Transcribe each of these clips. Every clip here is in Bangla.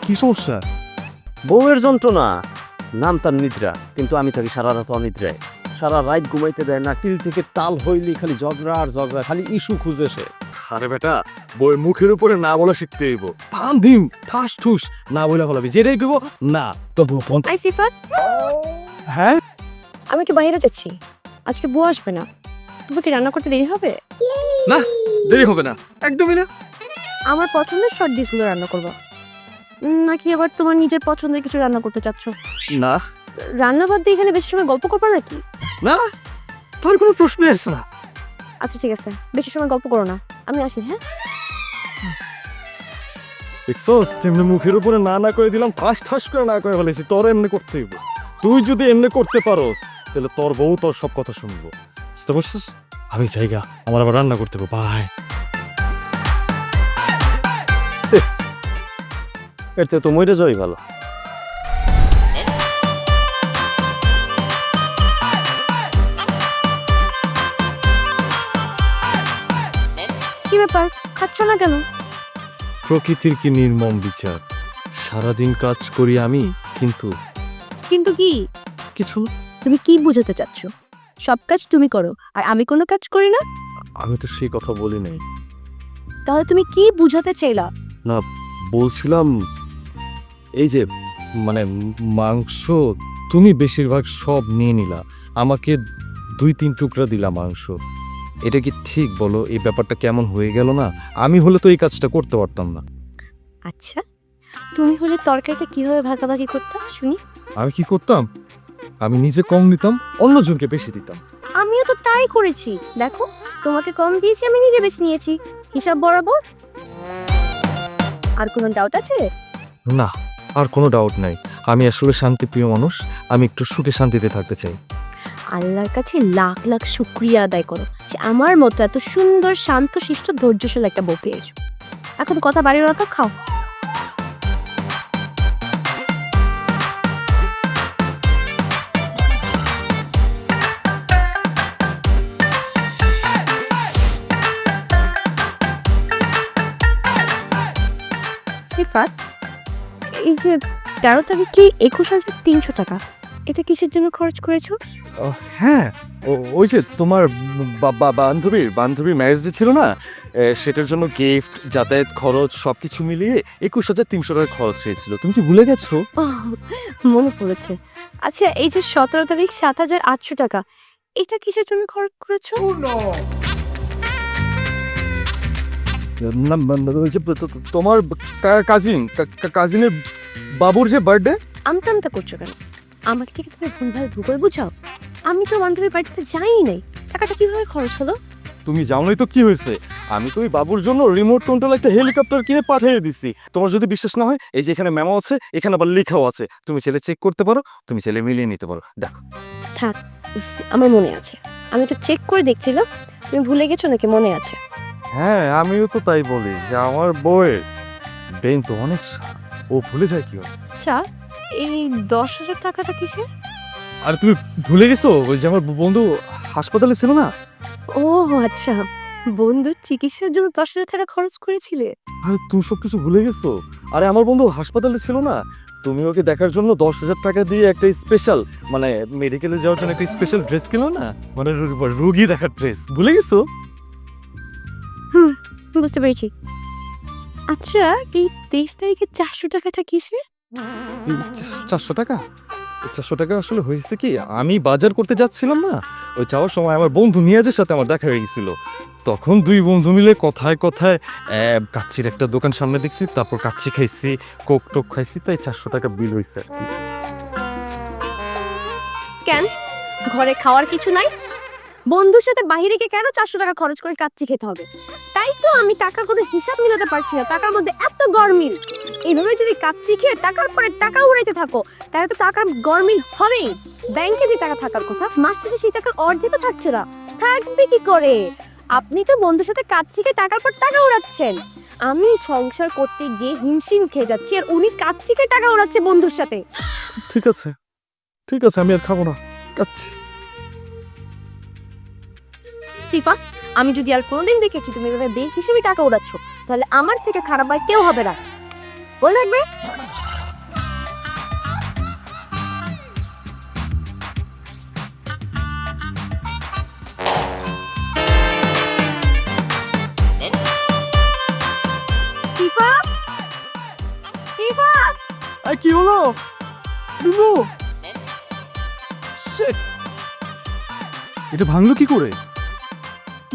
কি সমস্যা? বউয়ের যন্ত্রণা, নাম তার নিদ্রা, কিন্তু আমি থাকি সারা রাত অনিদ্রায়। সারা রাত ঘুমাইতে দেয় না, তিল থেকে তাল হইলি খালি ঝগড়া আর ঝগড়া, খালি ইস্যু খুঁজে সে। আরে বেটা, বউয়ের মুখের উপরে না বলা শিখতে হইব। থাম ধিম ঠাস ঠুস না বলে ফলাবি, যেটাই কইব না তবু আই সিফাত, হ্যাঁ আমি একটু বাইরে যাচ্ছি, আজকে বউ আসবে না। তোমাকে রান্না করতে দেরি হবে? না, দেরি হবে না, একদমই না। আমার পছন্দের শর্ট ডিশগুলো রান্না করবো, নাকি আবার তোমার নিজের পছন্দের কিছু রান্না করতে চাচ্ছ? না রান্না বাদ দিয়ে এখানে বেশি সময় গল্প করবা নাকি? না, তার কোনো প্রশ্নই আসছে না। আচ্ছা ঠিক আছে, বেশি সময় গল্প করো না, আমি আসি। হ্যাঁ, দেখছস কেমনে মুখের উপরে না না করে দিলাম, ঠাস ঠাস করে না করে ফেলেছি। তোর এমনি করতে হইব। তুই যদি এমনি করতে পারোস তাহলে তোর বউ তোর সব কথা শুনবো, বুঝতে পারছিস? আমি জায়গা আমার আবার রান্না করতে হবে। বাই। এর থেকে তো মরে যাওয়াই ভালো। কি ব্যাপার, খাচ্ছ না কেন? প্রকৃতির কি নির্মম বিচার, সারাদিন কাজ করি আমি, কিন্তু কিন্তু কি? কিছু না। তুমি কি বোঝাতে চাচ্ছ? সব কাজ তুমি করো আর আমি কোনো কাজ করি না? আমি তো সেই কথা বলি নাই। তাহলে তুমি কি বুঝাতে চাইলা? না, বলছিলাম এই যে মানে মাংস তুমি বেশিরভাগ সব নিয়ে নিলা, আমাকে 2-3 টুকরা দিলা মাংস। এটা কি ঠিক বলো? এই ব্যাপারটা কেমন হয়ে গেল না? আমি হলে তো এই কাজটা করতে পারতাম না। আচ্ছা, তুমি হলে তরকারিটা কিভাবে ভাগাভাগি করতে শুনি। আমি কি করতাম? আমি নিজে কম নিতাম, অন্যজনকে বেশি দিতাম। আমিও তো তাই করেছি, দেখো তোমাকে কম দিয়েছি, আমি নিজে বেশি নিয়েছি, হিসাব বরাবর। আর কোনো ডাউট আছে? না, আর কোনো ডাউট নাই। আমি আসলে শান্তিপ্রিয় মানুষ, আমি একটু সুখে শান্তিতে থাকতে চাই। আল্লাহর কাছে লাখ লাখ শুকরিয়া আদায় করো যে আমার মতো এত সুন্দর শান্ত শিষ্ট ধৈর্যশীল একটা বউ পেয়েছো। এখন কথা বাড়িয়ে রাখো, খাও। সিফাত, এই যে 13 তারিখে 21,300 টাকা, এটা কিসের জন্য খরচ করেছো? হ্যাঁ, ওই যে তোমার বান্ধবীর ম্যারেজ ডে ছিল না, সেটার জন্য গিফট, যাতায়াত খরচ সবকিছু মিলিয়ে 21,300 টাকা খরচ হয়েছিল। তুমি কি ভুলে গেছো? মনে পড়েছে। আচ্ছা, এই যে 17 তারিখ 7,800 টাকা, এটা কিসের জন্য খরচ করেছো? না, ওই যে তোমার কাজিনের বাবুর যে বার্থডে। আমতা আমতা করছো কেন? আমাকে থেকে তুমি ভুলভাল ভূগোল বুঝাও। আমি তো বান্ধবীর বাড়িতে যাই নাই, টাকাটা কিভাবে খরচ হলো? তুমি জানোই তো কি হয়েছে, আমি তো ওই বাবুর জন্য রিমোট কন্ট্রোল একটা হেলিকপ্টার কিনে পাঠিয়ে দিছি। তোমার যদি বিশ্বাস না হয়, এই যে এখানে মেমো আছে, এখানে আবার লেখাও আছে, তুমি ছেলে চেক করতে পারো, তুমি ছেলে মিলিয়ে নিতে পারো। দেখো। থাক, আমার মনে আছে, আমি তো চেক করে দেখছিলাম। তুমি ভুলে গেছো নাকি মনে আছে? হ্যাঁ, আমিও তো তাই বলি যে আমার বউয়ের ব্রেন তো অনেক শার্প, ও ভুলে যায় কি হয়। আচ্ছা, এই 10,000 টাকাটা কিসের? আর তুমি ভুলে গেছো ওই যে আমার বন্ধু হাসপাতালে ছিল না? ও আচ্ছা, বন্ধুর চিকিৎসার জন্য 10,000 টাকা খরচ করেছিলে? আরে তুমি সব কিছু ভুলে গেছো? আরে আমার বন্ধু হাসপাতালে ছিল না, তুমি ওকে দেখার জন্য 10,000 টাকা দিয়ে একটা স্পেশাল, মানে মেডিকেলে যাওয়ার জন্য একটা স্পেশাল ড্রেস কিনো না, মানে রোগী দেখার ড্রেস। ভুলে গেছো? বুঝতে পেরেছি। আচ্ছা, এই 23 তারিখে 400 টাকাটা কিসের? 400 টাকা? 400 টাকা আসলে হয়েছে কি, আমি বাজার করতে যাচ্ছিলাম না, ওই যাওয়ার সময় আমার বন্ধু নিয়াজের সাথে আমার দেখা হয়ে গেছিল। তখন দুই বন্ধু মিলে কথায় কথায় কাচ্চির একটা দোকান সামনে দেখছি, তারপর কাচ্চি খাইছি, কোক টোক খাইছি, তাই 400 টাকা বিল হয়েছে। কেন, ঘরে খাওয়ার কিছু নাই? বন্ধুর সাথে বাইরে গিয়ে কেন 400 টাকা খরচ করে কাচ্চি খেতে হবে? তাই তো আমি টাকার কোনো হিসাব মিলাতে পারছি না, টাকার মধ্যে এত গরমিল। এইভাবে যদি কাচ্চি খেয়ে টাকার পরে টাকা উড়াইতে থাকো, তাহলে তো টাকার গরমিল হবেই। ব্যাংকে যে টাকা থাকার কথা, মাস শেষে সেই টাকার অর্ধেকও থাকছে না। থাকবে কি করে? আপনি তো বন্ধুর সাথে কাচ্চি খেয়ে টাকার পর টাকা উড়াচ্ছেন। আমি সংসার করতে গিয়ে হিমশিম খেয়ে যাচ্ছি, আর উনি কাচ্চি খেয়ে টাকা উড়াচ্ছে বন্ধুর সাথে। ঠিক আছে, ঠিক আছে, আমি আর খাবো না কাচ্চি। সিফা, আমি যদি আর কোনোদিন দেখেছি তুমি এভাবে বেগ হিসেবে টাকা উড়াচ্ছ, তাহলে আমার থেকে খারাপ আর কেউ হবে না, বলে রাখবে। সিফাত, সিফাত, কি হলো বিন্দু? Shit! এটা ভাঙলো কি করে?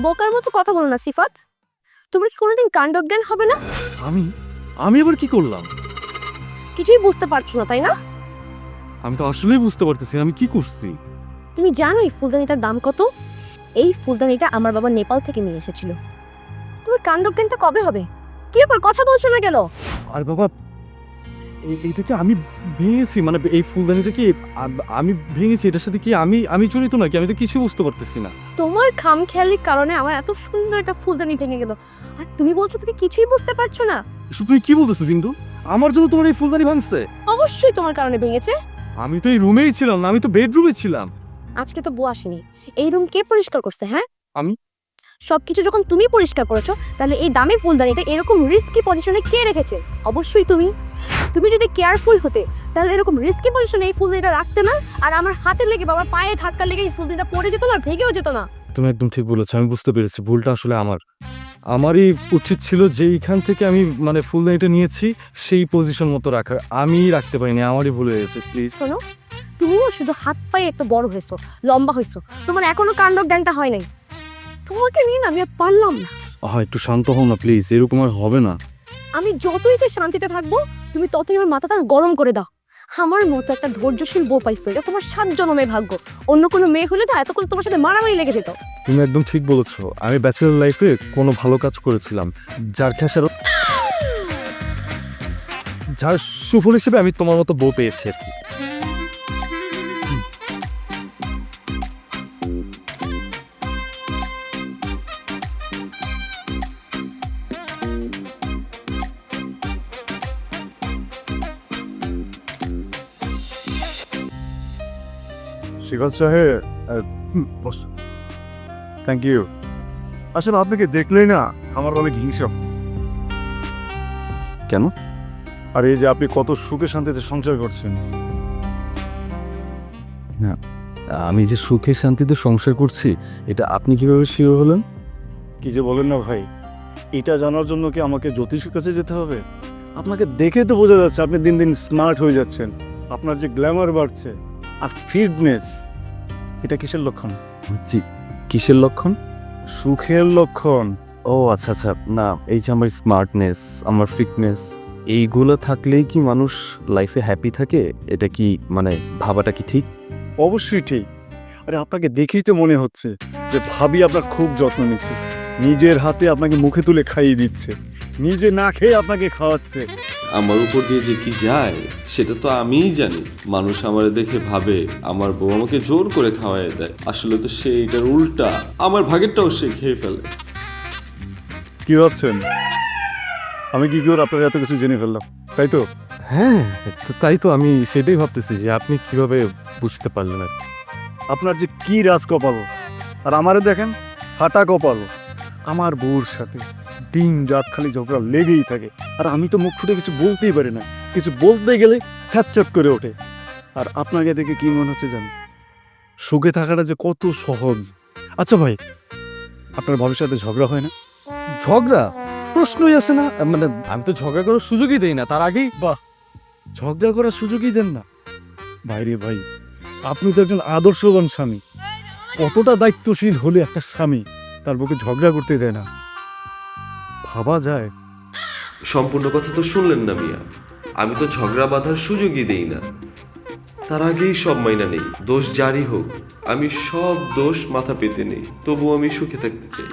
বোকার মতো কথা বলো না সিফাত। তোমার কি কোনোদিন কাণ্ডজ্ঞান হবে না? আমি আবার কি করলাম? কিছুই বুঝতে পারছো না তাই না? আমি তো আসলেই বুঝতে পারতেছি না আমি কি করছি। তুমি জানো এই ফুলদানিটার দাম কত? এই ফুলদানিটা আমার বাবা নেপাল থেকে নিয়ে এসেছিল। তোমার কাণ্ডজ্ঞানটা কবে হবে? কি ব্যাপার, কথা বলছো না কেন? আর বাবা এইটাকে আমি ভেঙেছি, মানে এই ফুলদানিটা কি আমি ভেঙেছি, এটার সাথে কি আমি জড়িত নাকি? আমি তো কিছু বুঝতে পারতেছি না। তোমার খামখেয়ালির কারণে আমার এত সুন্দর একটা ফুলদানি ভেঙে গেল, আর তুমি বলছো তুমি কিছুই বুঝতে পারছো না। এসব তুমি কি বলতেছো বিন্দু? আমার জন্য তোমার এই ফুলদানি ভাঙছে? অবশ্যই তোমার কারণে ভেঙেছে। আমি তো এই রুমেই ছিলাম না, আমি তো বেডরুমে ছিলাম। আজকে তো বউ আসেনি, এই রুম কে পরিষ্কার করছে? হ্যাঁ আমি। সবকিছু যখন তুমি পরিষ্কার করেছো, তাহলে এই দামি ফুলদানিটা এরকম রিস্কি পজিশনে কে রেখেছে? অবশ্যই তুমি। তুমি যদি কেয়ারফুল হতে, তাহলে এরকম রিস্কি পজিশনে এই ফুলদানিটা রাখতে না, আর আমার হাতে লেগে বা আমার পায়ে ধাক্কা লেগে এই ফুলদানিটা পড়ে যেত না, আর ভেঙেও যেত না। তুমি একদম ঠিক বলেছো, আমি বুঝতে পেরেছি ভুলটা আসলে আমারই উচিত ছিল যে এইখান থেকে আমি মানে ফুলদানিটা নিয়েছি সেই পজিশন মতো রাখার, আমি রাখতে পারিনি, আমারই ভুল হয়ে গেছে। প্লিজ শোনো, তুমিও শুধু হাত পায়ে একটু বড় হয়েছো, লম্বা হয়েছো, তোমার এখনো কাণ্ডজ্ঞানটা হয় নাই। তোমাকে নিয়ে না আমি আর পারলাম না। একটু শান্ত হও না প্লিজ, এরকম আর হবে না। আমি যতই যে শান্তিতে থাকবো, তুমি ততই আমার মাথাটা গরম করে দাও। আমার মতো একটা ধৈর্যশীল বউ পাইছো, এটা তোমার 7 জন্মের ভাগ্য। অন্য কোনো মেয়ে হলে না এতক্ষণ তোমার সাথে মারামারি লেগে যেত। তুমি একদম ঠিক বলেছো, আমি ব্যাচেলর লাইফে কোনো ভালো কাজ করেছিলাম, যার সুফল হিসেবে আমি তোমার মতো বউ পেয়েছি আর কি। শিখত সাহেব, থ্যাংক ইউ। আসলে আপনাকে দেখলেই না আমার অনেক হিংসা। কেন? আর এই যে আপনি কত সুখে শান্তিতে সংসার করছেন। আমি যে সুখে শান্তিতে সংসার করছি এটা আপনি কিভাবে শিওর হলেন? কি যে বলেন না ভাই, এটা জানার জন্য কি আমাকে জ্যোতিষের কাছে যেতে হবে? আপনাকে দেখে তো বোঝা যাচ্ছে আপনি দিন দিন স্মার্ট হয়ে যাচ্ছেন। আপনার যে গ্ল্যামার বাড়ছে আর ফিটনেস, এটা কিসের লক্ষণ? জি, কিসের লক্ষণ? সুখের লক্ষণ। ও আচ্ছা আচ্ছা, না এই যে আমার স্মার্টনেস, আমার ফিটনেস, এইগুলো থাকলেই কি মানুষ লাইফে হ্যাপি থাকে? এটা কি মানে ভাবাটা কি ঠিক? অবশ্যই ঠিক। আরে আপনাকে দেখেই তো মনে হচ্ছে যে ভাবি আপনার খুব যত্ন নিচ্ছে, নিজের হাতে আপনাকে মুখে তুলে খাইয়ে দিচ্ছে, নিজে না খেয়ে আপনাকে খাওয়াচ্ছে। আমার উপর দিয়ে যে কি যায় সেটা তো আমিই জানি। মানুষ আমারে দেখে ভাবে আমার বউ আমাকে জোর করে খাওয়াই দেয়, আসলে তো সে এটার উল্টা, আমার ভাগেরটাও সে খেয়ে ফেলে। কি ভাবছেন আমি কি করে আপনার এত কিছু জেনে ফেললাম, তাই তো? হ্যাঁ তাই তো, আমি সেটাই ভাবতেছি যে আপনি কিভাবে বুঝতে পারলেন আর কি। আপনার যে কি রাজ কপাল, আর আমারে দেখেন ফাটা কপাল। আমার বউর সাথে দিন রাত খালি ঝগড়া লেগেই থাকে, আর আমি তো মুখ ফুটে কিছু বলতেই পারি না, কিছু বলতে গেলে ছ্যাঁচ করে ওঠে। আর আপনাকে দেখে কি মনে হচ্ছে জানেন, সুখে থাকাটা যে কত সহজ। আচ্ছা ভাই, আপনার ভবিষ্যতে ঝগড়া হয় না? ঝগড়া প্রশ্নই আসে না, মানে আমি তো ঝগড়া করার সুযোগই দেই না, তার আগেই বাহ, ঝগড়া করার সুযোগই দেন না? ভাইরে ভাই, আপনি তো একজন আদর্শবান স্বামী। কতটা দায়িত্বশীল হলে একটা স্বামী তার বউকে ঝগড়া করতে দেয় না, ভাবা যায়? সম্পূর্ণ কথা তো শুনলেন না মিয়া, আমি তো ঝগড়া বাঁধার সুযোগই দেই না, তার আগেই সব মাইনা নেই। দোষ জারি হোক, আমি সব দোষ মাথা পেতে নেই, তবু আমি সুখে থাকতে চাই।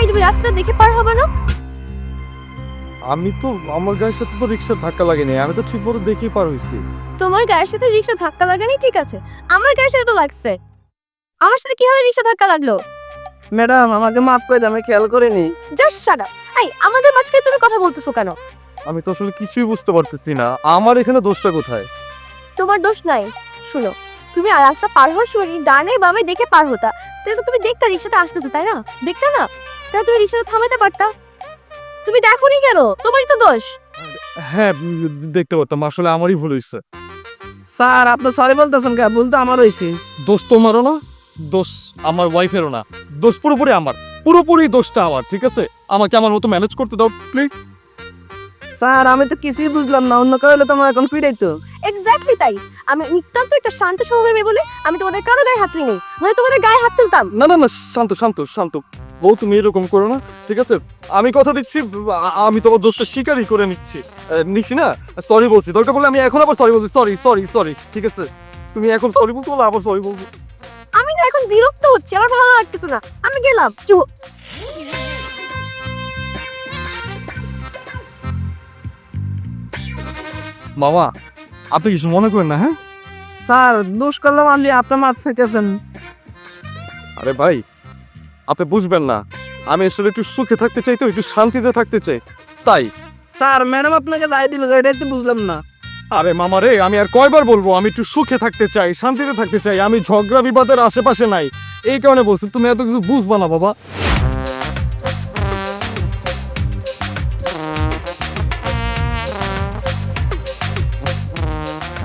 তুমি রাস্তা দেখে পার হবে না? আমি তো আমার গায়ের সাথে তো রিক্সার ধাক্কা লাগেনি, আমি তো ঠিক মতো দেখেই পার হয়েছি। তোমার গায়ের সাথে রিক্সা ধাক্কা লাগানি ঠিক আছে, আমার গায়ের সাথে তো লাগছে। আমার সাথে কিভাবে রিক্সা ধাক্কা লাগলো? ম্যাডাম আমাকে মাফ করে দেন, আমি খেয়াল করিনি। Just shut up. এই আমাদের মাঝখানে তুমি কথা বলতেছো কেন? আমি তো আসলে কিছুই বুঝতে পারতেছি না, আমার এখানে দোষটা কোথায়? তোমার দোষ নাই। শুনো, তুমি রাস্তা পার হওয়ার সময় ডানে বামে দেখে পার হতা, তাহলে তো তুমি দেখতা রিক্সাটা আসতেছে, তাই না? দেখতা না? তাহলে তুমি রিক্সাটা থামাতে পারতা। তুমি দেখোনি কেন? তোমারই তো দোষ। হ্যাঁ, দেখতে পারতাম, আসলে আমারই ভুল হয়েছে। স্যার আপনি সরি বলতেছেন কে? ভুল তো আমার হয়েছে। দোষ তোমারও না, দোষ আমার ওয়াইফেরও না, দোষ পুরোপুরি আমার, পুরোপুরি দোষটা আমার। ঠিক আছে, আমাকে আমার মতো ম্যানেজ করতে দাও প্লিজ। স্যার আমি তো কিছুই বুঝলাম না, অন্য কেউ হলে তোমার এখন ফিরাইতো। এক্স্যাক্টলি তাই। আমি নিতান্ত একটা শান্ত স্বভাবের মেয়ে বলে আমি তোমাদের কারো গায়ে হাত তুলিনি, মানে তোমাদের গায়ে হাত তুলতাম। না না না, শান্ত শান্ত শান্ত বউ, তুমি এরকম করো না, ঠিক আছে? আমি কথা দিচ্ছি, আমি তোমার দোষটা স্বীকারই করে নিচ্ছি না, সরি বলছি। দরকার পড়লে আমি এখন আবার সরি বলছি, সরি সরি সরি, ঠিক আছে? তুমি এখন সরি বলতে বলো, আবার সরি বলবো। আমি না এখন বিরক্ত হচ্ছি, আমার ভালো লাগতেছে না, আমি গেলাম। মামা, আপনি কিছু মনে করেন না? হ্যাঁ স্যার দোষ করলাম আপনি আপনার মাছ খাইতেছেন। আরে ভাই, আপনি বুঝবেন না, আমি আসলে একটু সুখে থাকতে চাই, তো একটু শান্তিতে থাকতে চাই, তাই। স্যার ম্যাডাম আপনাকে যাই দিল এটাই তো বুঝলাম না। আরে মামা রে, আমি আর কয়বার বলবো, আমি একটু সুখে থাকতে চাই, শান্তিতে থাকতে চাই, আমি ঝগড়া বিবাদের আশেপাশে নাই, এই কারণে বলছি। তুমি এত কিছু বুঝবা না বাবা।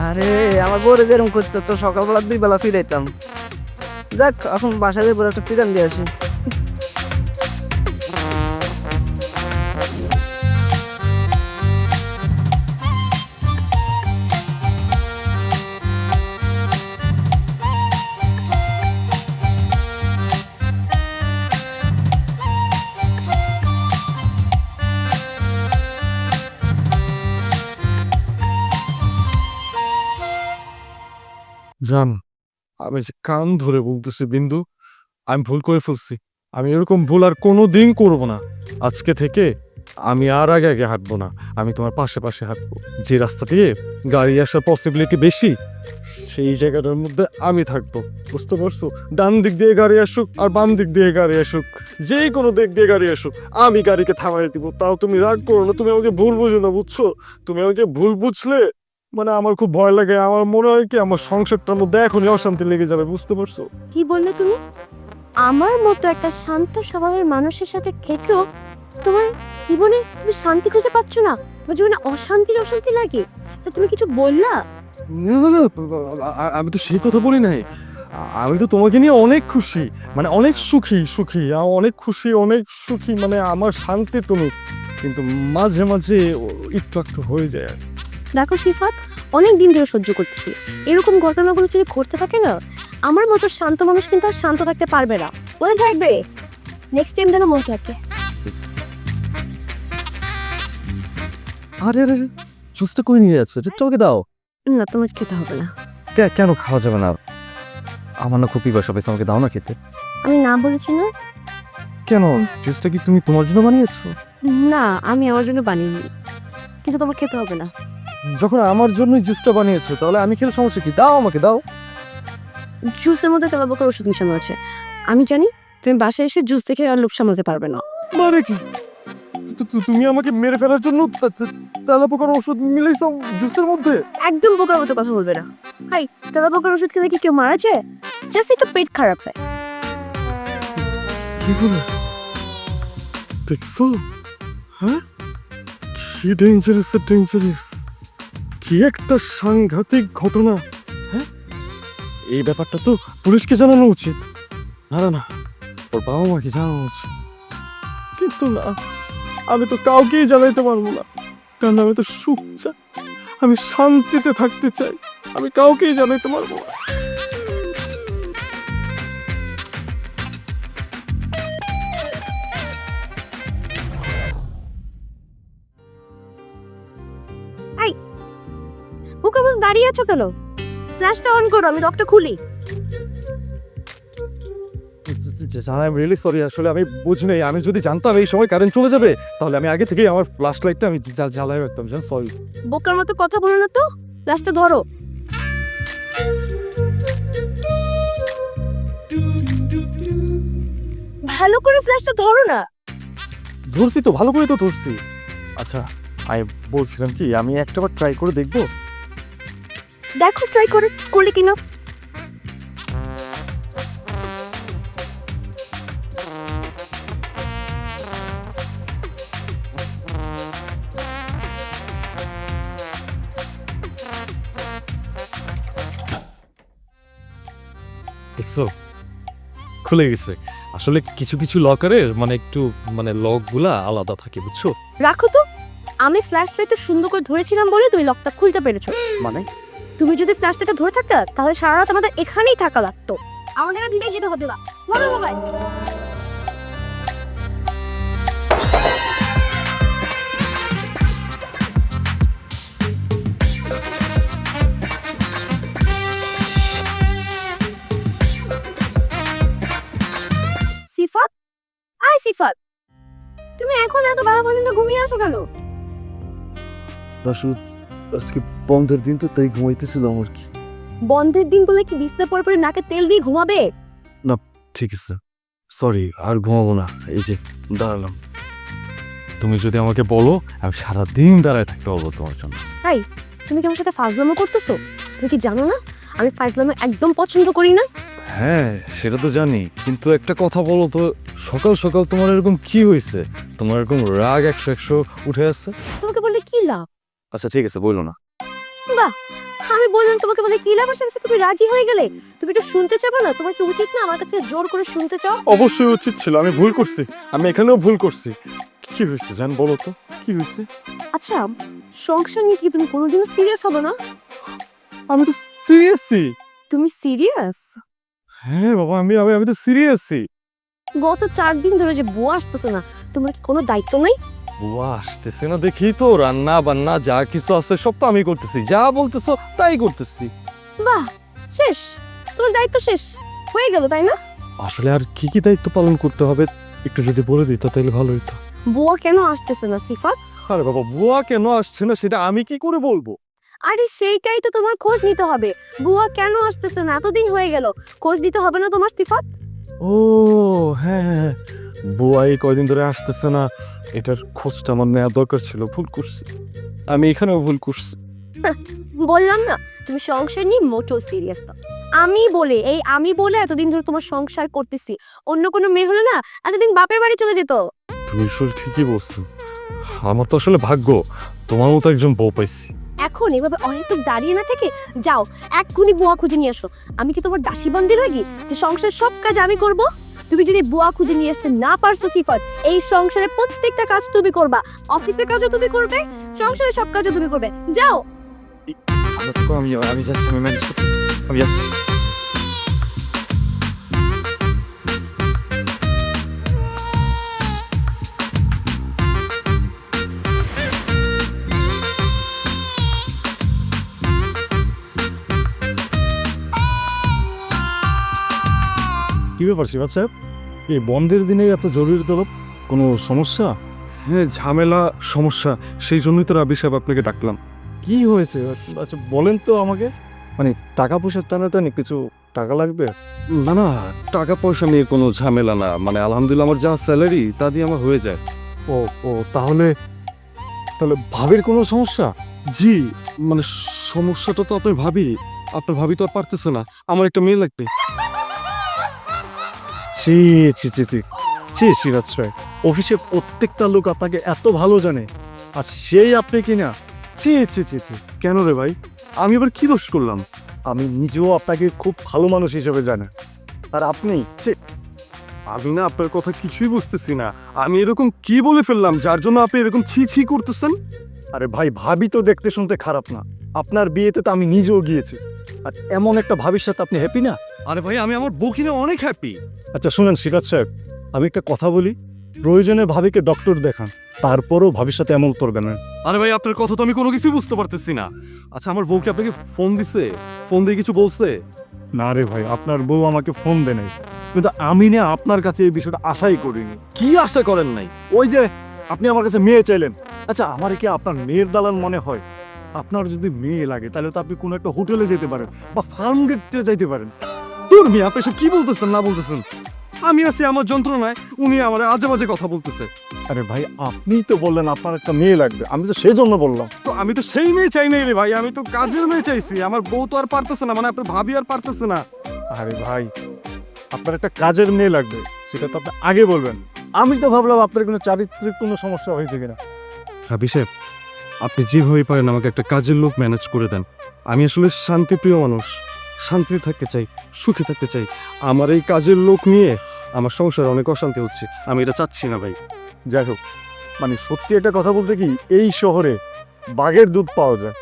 আরে আমার বউরে যেরকম করতো তো সকালবেলা 2 বেলা ফিরাইতাম। যাক এখন বাসায় যাবো, একটা পিটান দিয়ে আসি। জান, আমি যে কান ধরে বলতেছি বিন্দু, আমি ভুল করে ফেলছি। আমি এরকম ভুল আর কোনো দিন করবো না। আজকে থেকে আমি আর আগে আগে হাঁটবো না, আমি তোমার পাশে পাশে হাঁটবো। যে রাস্তা দিয়ে গাড়ি আসার পসিবিলিটি বেশি, সেই জায়গাটার মধ্যে আমি থাকবো, বুঝতে পারছো? ডান দিক দিয়ে গাড়ি আসুক আর বাম দিক দিয়ে গাড়ি আসুক, যেই কোনো দিক দিয়ে গাড়ি আসুক, আমি গাড়িকে থামাই দিব। তাও তুমি রাগ করো না, তুমি আমাকে ভুল বুঝো না, বুঝছো? তুমি আমাকে ভুল বুঝলে মানে আমার খুব ভয় লাগে, আমার মনে হয় কি আমার সংসারটার মধ্যে এখনই অশান্তি লেগে যাবে, বুঝতে পারছো? কি বললে তুমি? আমার মতো একটা শান্ত স্বভাবের মানুষের সাথে থেকেও তোমার জীবনে তুমি শান্তি খুঁজে পাচ্ছ না, তোমার জীবনে অশান্তি অশান্তি লাগে, তা তুমি কিছু বললা? না না না, আমি তো সেই কথা বলি নাই। আমি তো তোমাকে নিয়ে অনেক খুশি, মানে অনেক সুখী সুখী, অনেক খুশি অনেক সুখী, মানে আমার শান্তি তুমি। কিন্তু মাঝে মাঝে একটু একটু হয়ে যায় আর কি। দেখো সিফাত, অনেক দিন ধরে সহ্য করতেছি, এরকম ঘটনাগুলো যদি ঘটতে থাকে না, আমার মতো শান্ত মানুষ কিন্তু আর শান্ত থাকতে পারবে না। মনে থাকবে, নেক্সট টাইম যেন মনে থাকে। আরে আরে, জুসটা কই নিয়ে যাচ্ছ? তোমাকে দাও। না, তোমার খেতে হবে না। কেন খাওয়া যাবে না? আমার না খুব পিপাসা পেয়েছে, আমাকে দাও না খেতে। আমি না বলেছি না? কেন, জুসটা কি তুমি তোমার জন্য বানিয়েছো? না, আমি আমার জন্য বানিয়েছি, কিন্তু তোমার খেতে হবে না। যখন আমার জন্য জুসটা বানিয়েছো, তাহলে আমি খেলে সমস্যা কি? দাও, আমাকে দাও। জুসের মধ্যে তেলাপোকার ওষুধ মিশানো আছে, আমি জানি। তুমি বাসায় এসে জুস দেখে আর লোভ সামলাতে পারবে না। মানে কি, তুমি আমাকে মেরে ফেলার জন্য তেলাপোকার ওষুধ মিলাইছো জুসের মধ্যে? একদম বোকার মতো কথা বলবে না। হাই, তেলাপোকার ওষুধ খেলে কি কেউ মারা যায়? জাস্ট একটু পেট খারাপ হয়। কি বলে? দেখছো? হ্যাঁ, কি ডেঞ্জারাস, কি একটা সাংঘাতিক ঘটনা। হ্যাঁ, এই ব্যাপারটা তো পুলিশকে জানানো উচিত। না না না, ওর বাবা মাকে জানানো উচিত। কিন্তু না, আমি তো কাউকেই জানাইতে পারবো না, কারণ আমি তো সুখ চাই, আমি শান্তিতে থাকতে চাই, আমি কাউকেই জানাইতে পারবো না। বোকার মতো দাঁড়িয়ে আছো কেন? ফ্ল্যাশটা অন করো, আমি লকটা খুলি। জানাই আই এম রিয়েলি সরি, আসলে আমি বুঝিনি। আমি যদি জানতাম এই সময় কারেন্ট চলে যাবে তাহলে আমি আগে থেকেই আমার ফ্ল্যাশ লাইটটা আমি জ্বালাই রাখতাম। সরি। বোকার মতো কথা বলো না তো, ফ্ল্যাশটা ধরো। ভালো করে ফ্ল্যাশটা ধরো না। ধরছি তো, ভালো করে তো ধরছি। আচ্ছা আমি বলছিলাম কি, আমি একটাবার ট্রাই করে দেখবো? দেখো ট্রাই করলে কিনা। দেখছো, খুলে গেছে। আসলে কিছু কিছু লকারের মানে একটু মানে লকগুলা আলাদা থাকে, বুঝছো? রাখো তো, আমি ফ্ল্যাশ লাইটটা সুন্দর করে ধরেছিলাম বলে তুমি লকটা খুলতে পেরেছো। মানে তুমি যদি ফ্ল্যাশ লাইটটা ধরে থাকতে তাহলে সারা রাত আমাদের এখানেই থাকা লাগতো। আমাদের আর বিদেশ যেতে হতো না। বলো মোবাইল। সিফাত, সিফাত, তুমি এখন এত বেলা পর্যন্ত ঘুমিয়ে আসো কেন? আসলে আজকে বন্ধের দিন তো তাই ঘুমাইতেছিল আমার কি। বন্ধের দিন বলে কি বিছনা পরে পরে নাকে তেল দিয়ে ঘুমাবে? ঠিক আছে, সরি, আর ঘুমাবো না। এই যে দাঁড়ালাম। তুমি যদি আমাকে বলো আমি সারাদিন দাঁড়ায় থাকতে পারবো তোমার জন্য। হাই, তুমি কি আমার সাথে ফাজলামো করতেছো? তুমি কি জানো না আমি ফাজলামো একদম পছন্দ করি না? হ্যাঁ সেটা তো জানি, কিন্তু একটা কথা বলো তো, সকাল সকাল তোমার এরকম কি হয়েছে? তোমার এরকম রাগ 100 উঠে আসছে? তোমাকে বললে কি লাভ? আচ্ছা ঠিক আছে, বললো না। বাহ, আমি বললাম তোমাকে বলে কি লাভ, আর সাথে সাথে তুমি রাজি হয়ে গেলে। তুমি একটু শুনতে চাও না? তোমার কি উচিত না আমার কাছে জোর করে শুনতে চাও? অবশ্যই উচিত ছিল, আমি ভুল করছি, আমি এখানেও ভুল করছি। কি হয়েছে জান, বলো তো কি হয়েছে? আচ্ছা, সংসার নিয়ে কি তুমি কোনোদিনও সিরিয়াস হবে না? আমি তো সিরিয়াসই। তুমি সিরিয়াস? হ্যাঁ বাবা, আমি আমি আমি তো সিরিয়াসই। গত 4 দিন ধরে যে বুয়া আসতেছে না, তোমার কি কোনো দায়িত্ব নাই? বুয়া আসতেছে না দেখি তো রান্না বান্না যা কিছু আছে সব তো আমি করতেছি, যা বলতেছো তাই করতেছি। বাহ, শেষ, তোমার দায়িত্ব শেষ হয়ে গেল, তাই না? আসলে আর কি কি দায়িত্ব পালন করতে হবে একটু যদি বলে দিত তাহলে ভালো হতো। বুয়া কেন আসতেছে না সিফাত? আরে বাবা, বুয়া কেন আসছে না সেটা আমি কি করে বলবো? আরে সেইটাই তো তোমার খোঁজ নিতে হবে। বুয়া কেন আসতেছে না, এতদিন হয়ে গেল, খোঁজ দিতে হবে না তোমার সিফাত? ও হ্যাঁ হ্যাঁ, বুয়া এই কয়দিন ধরে আসতেছে না, এটার খোঁজটা আমার নেওয়া দরকার ছিল, ভুল করছি আমি, এখানেও ভুল করছি। বললাম না তুমি সংসার নিয়ে মোটেও সিরিয়াস না। আমি বলে এতদিন ধরে তোমার সংসার করতেছি। অন্য কোনো মেয়ে হলো না এতদিন বাপের বাড়ি চলে যেত। তুমি আসলে ঠিকই বলছো, আমার তো আসলে ভাগ্য তোমার মতো একজন বউ পাইছি। এখন এভাবে অনেকটুক দাঁড়িয়ে না থেকে যাও, এক্ষুনি বুয়া খুঁজে নিয়ে আসো। আমি কি তোমার দাসী বন্দি লাগি যে সংসার সব কাজ আমি করব? তুমি যদি বুয়া খুঁজে নিয়ে আসতে না পারছো সিফাত, এই সংসারের প্রত্যেকটা কাজ তুমি করবা, অফিসের কাজও তুমি করবে, সংসারের সব কাজও তুমি করবে। যাও। আমি আমি যাচ্ছি, আমি ম্যানেজ করতেছি, আমি যাচ্ছি। কি ব্যাপার শিবাদ সাহেব, এই বন্ধের দিনে এত জরুরি তলব, কোনো সমস্যা? হ্যাঁ ঝামেলা, সমস্যা, সেই জন্যই তো রাবি সাহেব আপনাকে ডাকলাম। কি হয়েছে আচ্ছা বলেন তো আমাকে। মানে টাকা পয়সার টানাটানি, কিছু টাকা লাগবে? না না, টাকা পয়সা নিয়ে কোনো ঝামেলা না, মানে আলহামদুলিল্লাহ আমার যা স্যালারি তা দিয়ে আমার হয়ে যায়। ও ও তাহলে তাহলে ভাবির কোনো সমস্যা? জি, মানে সমস্যাটা তো আপনার ভাবি তো আর পারতেছে না, আমার একটা মেয়ে লাগবে। ছি ছি ছি ছি ছি সিরাজ সাহেব, অফিসের প্রত্যেকটা লোক আপনাকে এত ভালো জানে, আর সেই আপনি কিনা? ছি ছি ছি ছি, কেন রে ভাই, আমি এবার কি দোষ করলাম? আমি নিজেও আপনাকে খুব ভালো মানুষ হিসেবে জানি, আর আপনি ছি। আমি না আপনার কথা কিছুই বুঝতেছি না, আমি এরকম কি বলে ফেললাম যার জন্য আপনি এরকম ছি ছি করতেছেন? আরে ভাই, ভাবি তো দেখতে শুনতে খারাপ না, আপনার বিয়েতে তো আমি নিজেও গিয়েছি, আর এমন একটা ভাবির সাথে আপনি হ্যাপি না? আরে ভাই, আমি আমার বউ কিনে অনেক হ্যাপি। আচ্ছা শুনেন সিরাজ সাহেব, আমি একটা কথা বলি, প্রয়োজনে ভাবিকে ডক্টর দেখান, তারপরও ভাবির সাথে এমন করবেন না। আরে ভাই, আপনার কথা তো আমি কোনো কিছুই বুঝতে পারতেছি না। আচ্ছা আমার বউ কি আপনাকে ফোন দিছে? ফোন দিয়ে কিছু বলছে? না রে ভাই, আপনার বউ আমাকে ফোন দেয় নাই, কিন্তু আমি না আপনার কাছে এই বিষয়টা আশাই করিনি। কি আশা করেন নাই? ওই যে আপনি আমার কাছে মেয়ে চাইলেন, আচ্ছা আমার কি আপনার মেয়ের দালান মনে হয়? আপনার যদি মেয়ে লাগে তাহলে তো আপনি কোনো একটা হোটেলে যেতে পারেন বা ফার্ম গেটে যাইতে পারেন। তোর মেয়ে, আপনি সব কি বলতেছেন না বলতেছেন? আমি আছি আমার যন্ত্রণায়, উনি আমার আজে বাজে কথা বলতেছে। আরে ভাই আপনিই তো বললেন আপনার একটা মেয়ে লাগবে, আমি তো সেই জন্য বললাম। তো আমি তো সেই মেয়ে চাই নাই রে ভাই, আমি তো কাজের মেয়ে চাইছি। আমার বউ তো আর পারতেছে না, মানে আপনার ভাবি আর পারতেছে না। আরে ভাই আপনার একটা কাজের মেয়ে লাগবে, সেটা তো আপনি আগে বলবেন। আমি তো ভাবলাম আপনার কোনো চারিত্রিক কোনো সমস্যা হয়েছে কিনা। অভিষেক, আপনি যেভাবেই পারেন আমাকে একটা কাজের লোক ম্যানেজ করে দেন। আমি আসলে শান্তিপ্রিয় মানুষ, শান্তিতে থাকতে চাই, সুখে থাকতে চাই। আমার এই কাজের লোক নিয়ে আমার সংসারে অনেক অশান্তি হচ্ছে, আমি এটা চাচ্ছি না ভাই। যাই হোক, মানে সত্যি একটা কথা বলতে কি, এই শহরে বাঘের দুধ পাওয়া যায়,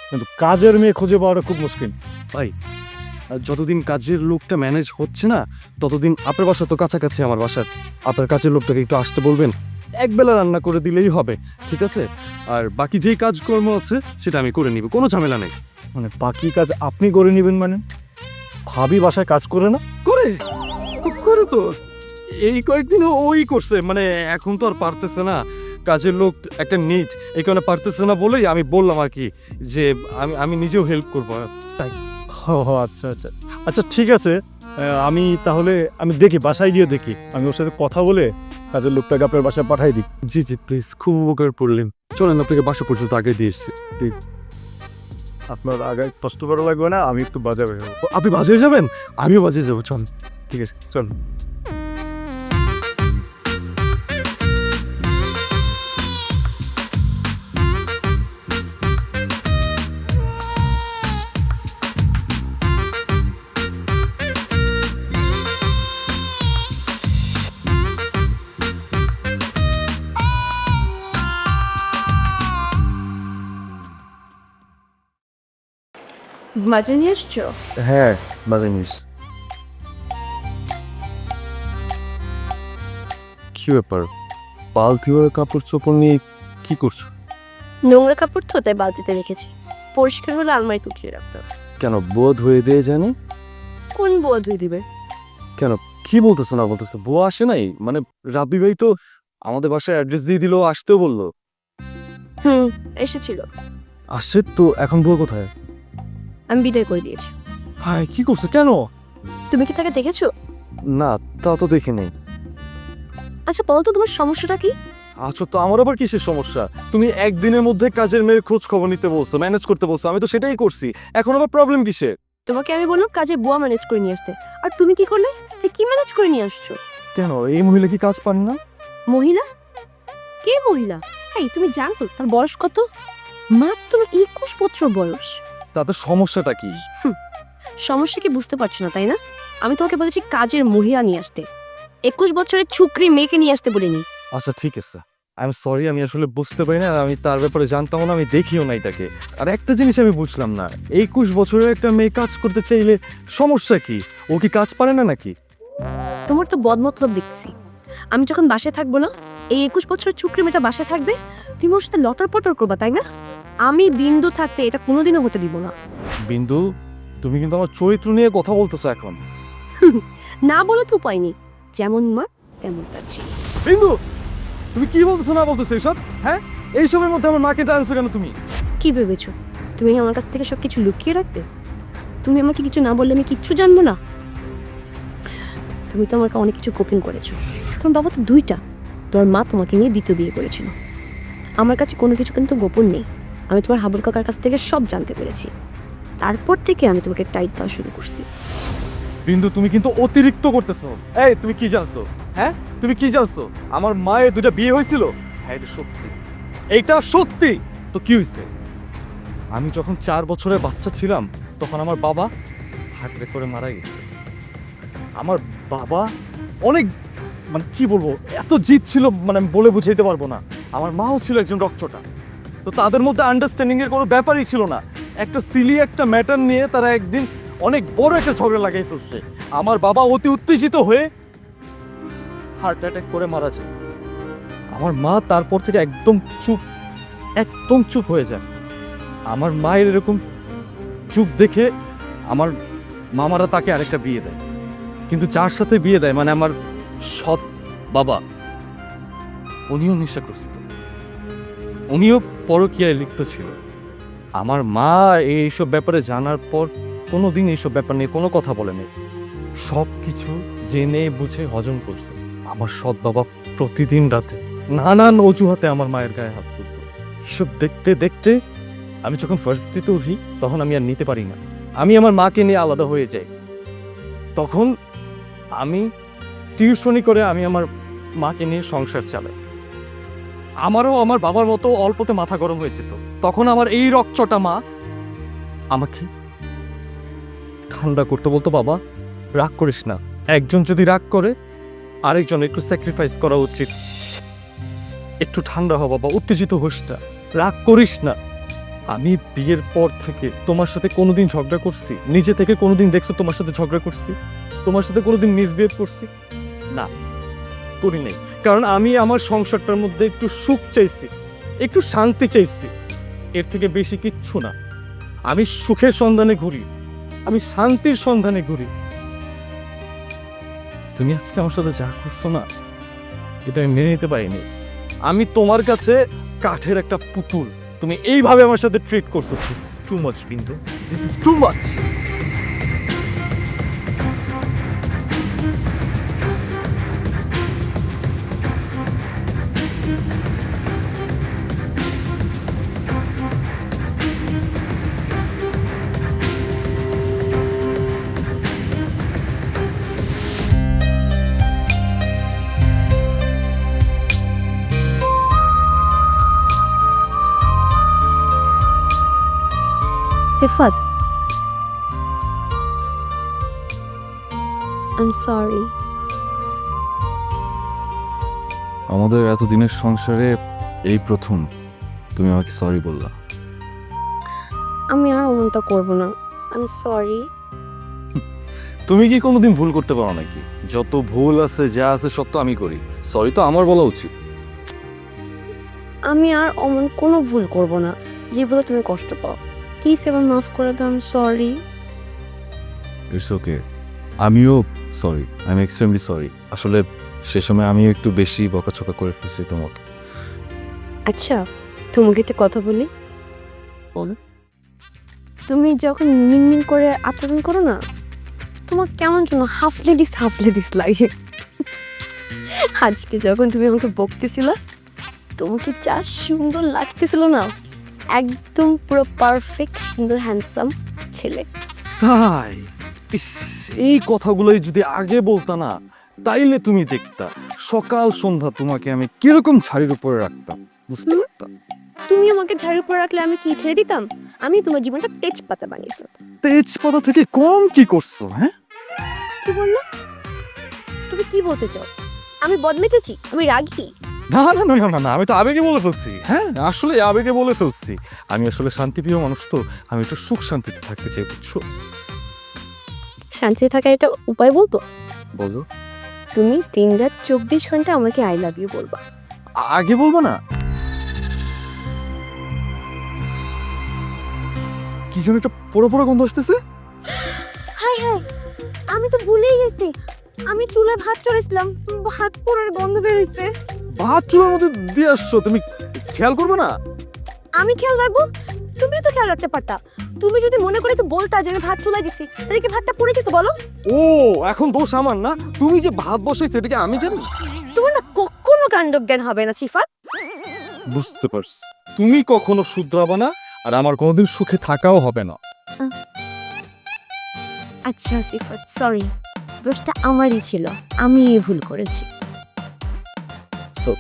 কিন্তু কাজের মেয়ে খুঁজে পাওয়াটা খুব মুশকিল। ভাই, আর যতদিন কাজের লোকটা ম্যানেজ হচ্ছে না, ততদিন আপনার বাসা তো কাছাকাছি আমার বাসার, আপনার কাজের লোকটাকে একটু আসতে বলবেন, একবেলা রান্না করে দিলেই হবে, ঠিক আছে? আর বাকি যেই কাজকর্ম আছে সেটা আমি করে নিব, কোনো ঝামেলা নেই। মানে বাকি কাজ আপনি করে নেবেন মানে? ভাবি বাসায় কাজ করে না? করে করে তো এই কয়েকদিন ওই করছে, মানে এখন তো আর পারতেছে না, কাজের লোক একটা নিট, এই কারণে পারতেছে না বলেই আমি বললাম আর কি যে আমি নিজেও হেল্প করবো, তাই। ও আচ্ছা আচ্ছা আচ্ছা ঠিক আছে, আমি তাহলে আমি দেখি, বাসায় গিয়ে দেখি, আমি ওর সাথে কথা বলে কাজের লোকটাকে আপনার বাসায় পাঠাই দিই। জি জি প্লিজ, খুব উপকার পড়লেন। চলেন, আপনাকে বাসা পর্যন্ত আগে দিয়ে এসছি। প্লিজ, আপনার আগে কষ্ট করা লাগবে না, আমি একটু বাজারে যাবো। আপনি বাজারে যাবেন? আমিও বাজারে যাবো, চল। ঠিক আছে চল। বাজার নিয়ে আসছো? হ্যাঁ বাজার নিস। কি ব্যাপার, বালতি ভরে কাপড় চোপড় নিয়ে কি করছো? নোংরা কাপড় তো তাই বালতিতে রেখেছি, পরিষ্কার হলে আলমারিতে উঠিয়ে রাখতে হবে। কেন, বোধ হয়ে দিয়ে জানি? কোন বুয়া ধুয়ে দিবে? কেন, কি বলতেছো না বলতেছো? বুয়া আসে নাই মানে? রাব্বি ভাই তো আমাদের বাসায় অ্যাড্রেস দিয়ে দিল, আসতেও বললো। এসেছিল। আসে তো, এখন বুয়া কোথায়? আমি বিদায় করে দিয়েছি। হাই, কি করছো? কেন? তুমি কি তাকে দেখেছো? না, তা তো দেখি নেই। আচ্ছা বলো তো তোমার সমস্যাটা কি? আচ্ছা, তো আমার আবার কিসের সমস্যা? তুমি একদিনের মধ্যে কাজের মেয়ের খোঁজ খবর নিতে বলছো, ম্যানেজ করতে বলছো, আমি তো সেটাই করছি, এখন আবার প্রবলেম কিসের? তোমাকে আমি বললাম কাজে বুয়া ম্যানেজ করে নিয়ে আসতে, আর তুমি কি করলে? যে কি ম্যানেজ করে নিয়ে আসছো? কেন, এই মহিলা কি কাজ পান না? মহিলা? কে মহিলা? এই তুমি জানো তার বয়স কত? মাত্র 21 বছর বয়স। তাতে সমস্যাটা কি? সমস্যা কি বুঝতে পারছো না তাই না? আমি তোমাকে বলেছি কাজের মহিলা নিয়ে আসতে, 21 বছরের ছুকরি মেয়েকে নিয়ে আসতে বলিনি। আচ্ছা ঠিক আছে, আই এম সরি, আমি আসলে বুঝতে পারি না, আমি তার ব্যাপারে জানতাম না, আমি দেখিও নাই তাকে। আর একটা জিনিস আমি বুঝলাম না, 21 বছরের একটা মেয়ে কাজ করতে চাইলে সমস্যা কি? ও কি কাজ পারে না নাকি? তোমার তো বদমতলব দেখছি। আমি যখন বাসায় থাকবো না, এই 21 বছরের ছুকরি মেয়েটা বাসায় থাকবে, তুমি ওর সাথে লটর পটর করবা তাই না? আমি বিন্দু থাকতে এটা কোনোদিনও হতে দিব না। বিন্দু, তুমি কিন্তু আমার চরিত্র নিয়ে কথা বলতেছো এখন। না বলে তো উপায় নেই, যেমন মা তেমন তার ছেলে। বিন্দু, তুমি কি বলতেছো না বলতেছো এইসব? হ্যাঁ, এইসবের মধ্যে আমার মাকে টানছো কেন তুমি? কি ভেবেছো তুমি আমার কাছ থেকে সবকিছু লুকিয়ে রাখবে? তুমি আমাকে কিছু না বললে আমি কিচ্ছু জানবো না? তুমি তো আমাকে অনেক কিছু গোপন করেছো। তোমার বাবা তো দুইটা, তোমার মা তোমাকে নিয়ে দ্বিতীয় বিয়ে করেছিল। আমার কাছে কোনো কিছু কিন্তু গোপন নেই, আমি তোমার হাবুল কাকার কাছ থেকে সব জানতে পেরেছি। তারপর থেকে আমি তোমাকে টাইট দেওয়া শুরু করছি। বিন্দু, তুমি কিন্তু অতিরিক্ত করতেছো। এই, তুমি কি জানছো? হ্যাঁ, তুমি কি জানছো? আমার মায়ের দুটা বিয়ে হয়েছিল। হ্যাঁ, এটা সত্যি, এইটা সত্যি। তো কি হয়েছে? আমি যখন 4 বছরের বাচ্চা ছিলাম, তখন আমার বাবা হার্ট অ্যাটাক করে মারা গেছে। আমার বাবা অনেক, মানে কি বলবো, এত জিদ ছিল, মানে আমি বলে বুঝাইতে পারবো না। আমার মাও ছিল একজন রক্তটা। তো তাদের মধ্যে আন্ডারস্ট্যান্ডিং এর কোনো ব্যাপারই ছিল না। একটা সিলি একটা ম্যাটার নিয়ে তারা একদিন অনেক বড় একটা ঝগড়া লাগাই ফেলছে। আমার বাবা অতি উত্তেজিত হয়ে হার্ট অ্যাটাক করে মারা যায়। আমার মা তারপর থেকে একদম চুপ হয়ে যায়। আমার মায়ের এরকম চুপ দেখে আমার মামারা তাকে আরেকটা বিয়ে দেয়। কিন্তু যার সাথে বিয়ে দেয় মানে আমার সৎ বাবা, উনিও নেশাগ্রস্ত, উনিও পরকীয়ায় লিপ্ত ছিল। আমার মা এইসব ব্যাপারে জানার পর কোনোদিন এইসব ব্যাপার নিয়ে কোনো কথা বলেনি, সব কিছু জেনে বুঝে হজম করছে। আমার সৎ বাবা প্রতিদিন রাতে নানান অজুহাতে আমার মায়ের গায়ে হাত তুলত। এসব দেখতে দেখতে আমি যখন ভার্সিটিতে উঠি তখন আমি আর নিতে পারি না, আমি আমার মাকে নিয়ে আলাদা হয়ে যাই। তখন আমি টিউশনি করে আমি আমার মাকে নিয়ে সংসার চালাই। আমারও আমার বাবার মতো অল্পতে মাথা গরম হয়ে যেত। তখন আমার এই রকচটা মা আমাকে ঠান্ডা করতে বলতো, বাবা রাগ করিস না, একজন যদি রাগ করে আরেকজন একটু স্যাক্রিফাইস করা উচিত, একটু ঠান্ডা হ বাবা, উত্তেজিত হোস না, রাগ করিস না। আমি বিয়ের পর থেকে তোমার সাথে কোনোদিন ঝগড়া করছি? নিজে থেকে কোনোদিন দেখছো তোমার সাথে ঝগড়া করছি? তোমার সাথে কোনোদিন মিসবিহেভ করছি? না, করি নাই। কারণ আমি আমার সংসারটার মধ্যে একটু সুখ চাইছি, একটু শান্তি চাইছি, এর থেকে বেশি কিচ্ছু না। আমি সুখের সন্ধানে ঘুরি, আমি শান্তির সন্ধানে ঘুরি। তুমি আজকে আমার সাথে যা করছো না, এটা আমি মেনে নিতে পারিনি। আমি তোমার কাছে কাঠের একটা পুতুল, তুমি এইভাবে আমার সাথে ট্রিট করছো। দিস ইজ টু মাচ বিন্দু, this is too much. Sifat, I am sorry. আমাদের এতদিনের সংসারে এই প্রথম তুমি আমাকে সরি বললা। আমি আর অমনটা করবো না, আই এম সরি। তুমি কি কোনোদিন ভুল করতে পারো নাকি? যত ভুল আছে যা আছে সব তো আমি করি, সরি তো আমার বলা উচিত। আমি আর অমন কোনো ভুল করব না যেগুলো তুমি কষ্ট পাও। প্লিজ এবার মাফ করে দাও, I am sorry. It's okay, আমিও sorry, I am extremely sorry. আসলে সে সময় আমিও একটু বেশি বকাছকা করে ফেলছি তোমাকে। আচ্ছা, তোমাকে একটা কথা বলি। বলো। তুমি যখন মিনমিন করে আচরণ করো না, তোমার কেমন যেন হাফ লেডিস লাগে। আজকে যখন তুমি আমাকে বকতেছিলা, তোমাকে যা সুন্দর লাগতেছিল না, একদম পুরো পারফেক্ট সুন্দর হ্যান্ডসাম ছেলে। তাই? ইস, এই কথাগুলোই যদি আগে বলতা না, তাইলে তুমি দেখতা সকাল সন্ধ্যা তোমাকে আমি কিরকম ছাড়ির উপরে রাখতাম, বুঝতে পারতাম। তুমি আমাকে ঝাড়ের উপর রাখলে আমি কি ছেড়ে দিতাম? আমি তোমার জীবনটা তেজপাতা বানিয়ে ফেলতাম। তেজপাতা থেকে কম কি করছো? হ্যাঁ, কি বললো? তুমি কি বলতে চাও? আমি বদমেজেছি? আমি রাগী? না না না না না, আমি তো আবেগে বলে ফেলছি। হ্যাঁ, আসলে আবেগে বলে ফেলছি। আমি আসলে শান্তিপ্রিয় মানুষ, তো আমি একটু সুখ শান্তিতে থাকতে চাই, বুঝছো? শান্তিতে থাকার একটা উপায় বলবো? বলো। তুমি 3 রাত 24 ঘন্টা আমাকে আই লাভ ইউ বলবা। আগে বলবো না? কি যেন একটা পোড়া পোড়া গন্ধ আসতেছে। হাই হাই, আমি তো ভুলেই গেছি, আমি চুলায় ভাত চড়াইছিলাম, ভাত পোড়ার গন্ধ বের হইছে। ভাত চুলার মধ্যে দিয়ে আসছো, তুমি খেয়াল করবে না? আমি খেয়াল রাখবো? তুমি তো খেয়াল রাখতে পারতা। তুমি যদি মনে করে একটু বলতা যে আমি ভাত চুলাই দিছি, তাহলে কি ভাতটা পুড়ে যেত বলো? ও, এখন দোষ আমার না? তুমি যে ভাত বসাইছো এটা কি আমি জানি? তোমার না কখনো কাণ্ডজ্ঞান হবে না সিফাত। বুঝতে পারছি, তুমি কখনো শুধরাবা না, আর আমার কোনোদিন সুখে থাকাও হবে না। আচ্ছা সিফাত, সরি, দোষটা আমারই ছিল, আমি ভুল করেছি। So,